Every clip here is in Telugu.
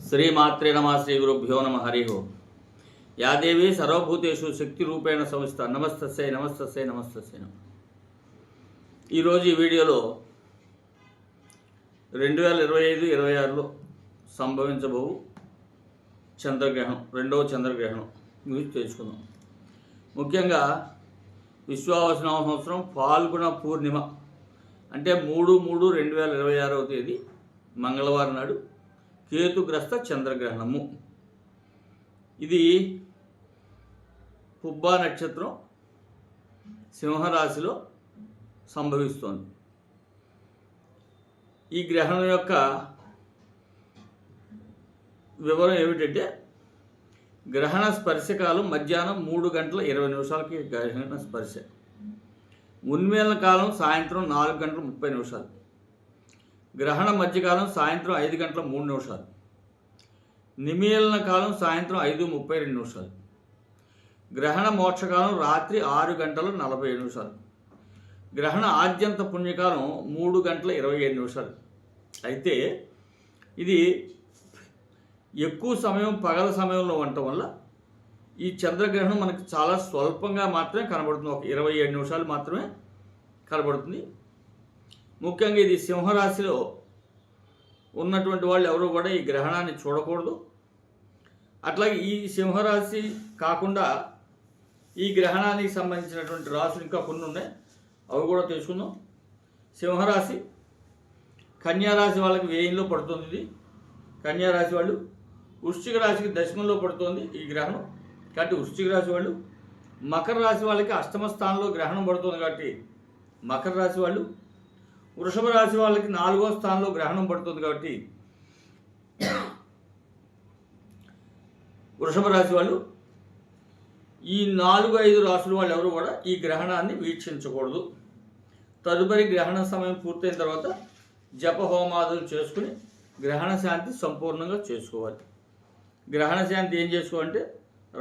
శ్రీమాత్రే నమ శ్రీ గురుభ్యో నమ హరి ఓం. యా దేవి సర్వభూతేషు శక్తి రూపేణ సంస్థ నమస్తస్యై నమస్తస్యై నమస్తస్యై నమ. ఈరోజు ఈ వీడియోలో 2025-26లో సంభవించబోవు చంద్రగ్రహణం, రెండవ చంద్రగ్రహణం గురించి తెలుసుకుందాం. ముఖ్యంగా విశ్వావసనామ సంవత్సరం ఫాల్గుణ పూర్ణిమ అంటే 3/3/2026వ తేదీ మంగళవారం నాడు కేతుగ్రస్త చంద్రగ్రహణము. ఇది పుబ్బా నక్షత్రం సింహరాశిలో సంభవిస్తోంది. ఈ గ్రహణం యొక్క వివరం ఏమిటంటే, గ్రహణ స్పర్శకాలం మధ్యాహ్నం 3:20 గ్రహణ స్పర్శ, ఉన్మేళన కాలం సాయంత్రం 4:30, గ్రహణ మధ్యకాలం సాయంత్రం 5:03, నిమీలన కాలం సాయంత్రం 5:32, గ్రహణ మోక్షకాలం రాత్రి 6:47, గ్రహణ ఆద్యంత పుణ్యకాలం 3:27. అయితే ఇది ఎక్కువ సమయం పగల సమయంలో ఉండటం వల్ల ఈ చంద్రగ్రహణం మనకి చాలా స్వల్పంగా మాత్రమే కనబడుతుంది. ఒక 27 నిమిషాలు మాత్రమే కనబడుతుంది. ముఖ్యంగా ఇది సింహరాశిలో ఉన్నటువంటి వాళ్ళు ఎవరు కూడా ఈ గ్రహణాన్ని చూడకూడదు. అట్లాగే ఈ సింహరాశి కాకుండా ఈ గ్రహణానికి సంబంధించినటువంటి రాశులు ఇంకా కొన్ని ఉన్నాయి, అవి కూడా తెలుసుకుందాం. సింహరాశి, కన్యారాశి వాళ్ళకి 1000లో పడుతుంది. ఇది కన్యారాశి వాళ్ళు. వృశ్చిక రాశికి దశమంలో పడుతుంది ఈ గ్రహణం, కాబట్టి వృశ్చిక రాశి వాళ్ళు. మకర రాశి వాళ్ళకి అష్టమ స్థానంలో గ్రహణం పడుతుంది కాబట్టి మకర రాశి వాళ్ళు. వృషభ రాశి వాళ్ళకి 4వ స్థానంలో గ్రహణం పడుతుంది కాబట్టి వృషభ రాశి వాళ్ళు. ఈ 4-5 రాశుల వాళ్ళు ఎవరు కూడా ఈ గ్రహణాన్ని వీక్షించకూడదు. తదుపరి గ్రహణ సమయం పూర్తయిన తర్వాత జప హోమాదులు చేసుకుని గ్రహణ శాంతి సంపూర్ణంగా చేసుకోవాలి. గ్రహణ శాంతి ఏం చేసుకోవాలంటే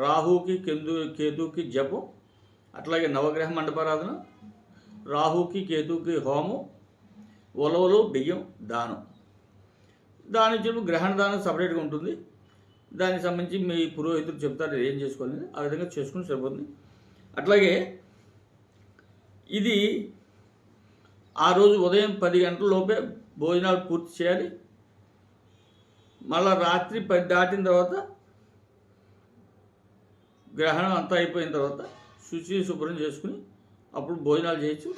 రాహుకి కేతుకి జపం, అట్లాగే నవగ్రహ మండపారాధన, రాహుకి కేతుకి హోమం, ఉలవలు బియ్యం దానం. దాని చెప్పి గ్రహణ దానం సపరేట్గా ఉంటుంది. దానికి సంబంధించి మీ పురోహితులు చెప్తారు ఏం చేసుకోవాలని, ఆ విధంగా చేసుకుని సరిపోతుంది. అట్లాగే ఇది ఆ రోజు ఉదయం 10 గంటల లోపే భోజనాలు పూర్తి చేయాలి. మళ్ళీ రాత్రి 10 దాటిన తర్వాత గ్రహణం అంతా అయిపోయిన తర్వాత శుభ్రం చేసుకుని అప్పుడు భోజనాలు చేయొచ్చు.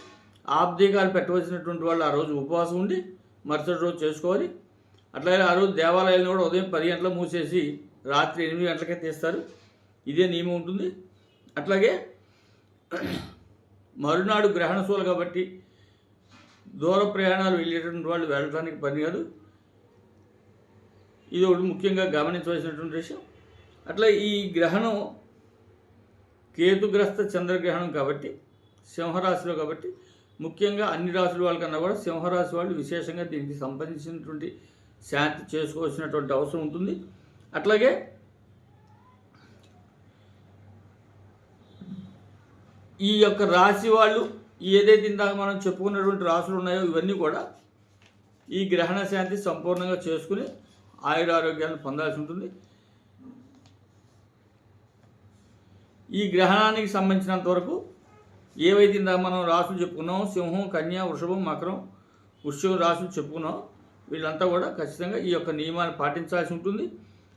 ఆబ్దికాలు పెట్టవలసినటువంటి వాళ్ళు ఆ రోజు ఉపవాసం ఉండి మరుసటి రోజు చేసుకోవాలి. అట్లాగే ఆ రోజు దేవాలయాలను కూడా ఉదయం 10 గంటలకు మూసేసి రాత్రి 8 గంటలకే తీస్తారు. ఇదే నియమం ఉంటుంది. అట్లాగే మరునాడు గ్రహణశూల కాబట్టి దూర ప్రయాణాలు వెళ్ళేటువంటి వాళ్ళు వెళ్ళడానికి పని కాదు. ఇది ఒకటి ముఖ్యంగా గమనించవలసినటువంటి విషయం. అట్లా ఈ గ్రహణం కేతుగ్రస్త చంద్రగ్రహణం కాబట్టి సింహరాశిలో కాబట్టి ముఖ్యంగా అన్ని రాశుల వాళ్ళకన్నా కూడా సింహరాశి వాళ్ళు విశేషంగా దీనికి సంబంధించినటువంటి శాంతి చేసుకోవాల్సినటువంటి అవసరం ఉంటుంది. అట్లాగే ఈ యొక్క రాశి వాళ్ళు ఏదైతే ఇందాక మనం చెప్పుకున్నటువంటి రాశులు ఉన్నాయో ఇవన్నీ కూడా ఈ గ్రహణ శాంతి సంపూర్ణంగా చేసుకుని ఆయురారోగ్యాలను పొందాల్సి ఉంటుంది. ఈ గ్రహణానికి సంబంధించినంత వరకు ఏవైతే ఇందాక మనం రాశులు చెప్పుకున్నాం, సింహం, కన్య, వృషభం, మకరం, వృశ్చికం రాశులు చెప్పుకున్నాం, వీళ్ళంతా కూడా ఖచ్చితంగా ఈ యొక్క నియమాన్ని పాటించాల్సి ఉంటుంది.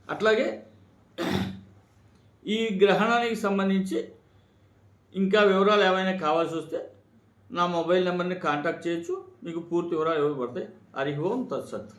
అట్లాగే ఈ గ్రహణానికి సంబంధించి ఇంకా వివరాలు ఏమైనా కావాల్సి వస్తే నా మొబైల్ నెంబర్ని కాంటాక్ట్ చేయొచ్చు, మీకు పూర్తి వివరాలు ఇవ్వబడతాయి. హరి ఓం తత్సత్.